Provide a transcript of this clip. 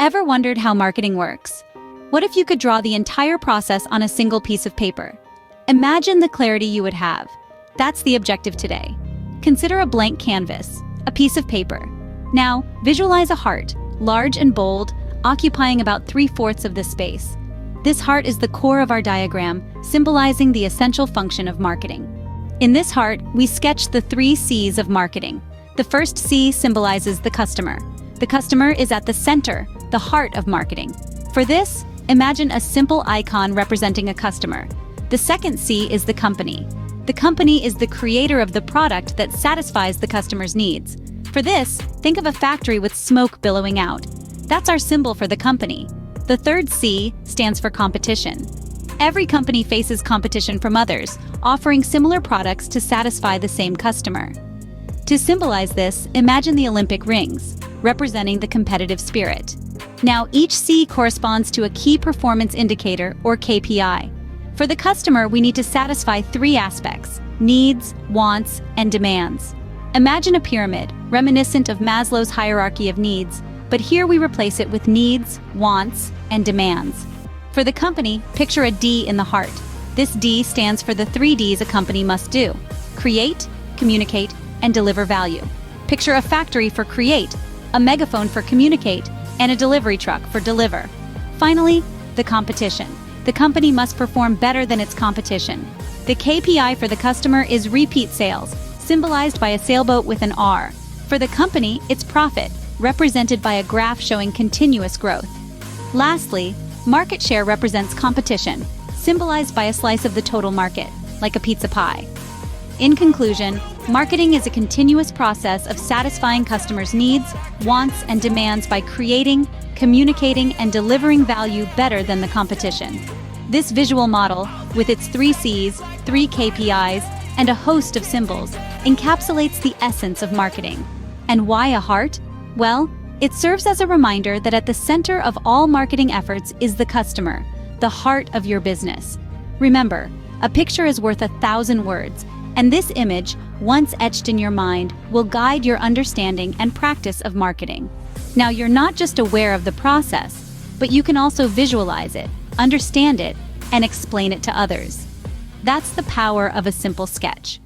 Ever wondered how marketing works? What if you could draw the entire process on a single piece of paper? Imagine the clarity you would have. That's the objective today. Consider a blank canvas, a piece of paper. Now, visualize a heart, large and bold, occupying about 3/4 of the space. This heart is the core of our diagram, symbolizing the essential function of marketing. In this heart, we sketch the 3C's of marketing. The first C symbolizes the customer. The customer is at the center, the heart of marketing. For this, imagine a simple icon representing a customer. The second C is the company. The company is the creator of the product that satisfies the customer's needs. For this, think of a factory with smoke billowing out. That's our symbol for the company. The third C stands for competition. Every company faces competition from others, offering similar products to satisfy the same customer. To symbolize this, imagine the Olympic rings, representing the competitive spirit. Now, each C corresponds to a key performance indicator, or KPI. For the customer, we need to satisfy 3 aspects: needs, wants, and demands. Imagine a pyramid, reminiscent of Maslow's hierarchy of needs, but here we replace it with needs, wants, and demands. For the company, picture a D in the heart. This D stands for the 3 Ds a company must do: create, communicate, and deliver value. Picture a factory for create, a megaphone for communicate, and a delivery truck for deliver. Finally, the competition. The company must perform better than its competition. The KPI for the customer is repeat sales, symbolized by a sailboat with an R. For the company, it's profit, represented by a graph showing continuous growth. Lastly, market share represents competition, symbolized by a slice of the total market, like a pizza pie. In conclusion, marketing is a continuous process of satisfying customers' needs, wants, and demands by creating, communicating, and delivering value better than the competition. This visual model, with its 3 C's, 3 KPIs, and a host of symbols, encapsulates the essence of marketing. And why a heart? Well, it serves as a reminder that at the center of all marketing efforts is the customer, the heart of your business. Remember, a picture is worth 1,000 words, and this image, once etched in your mind, will guide your understanding and practice of marketing. Now, you're not just aware of the process, but you can also visualize it, understand it, and explain it to others. That's the power of a simple sketch.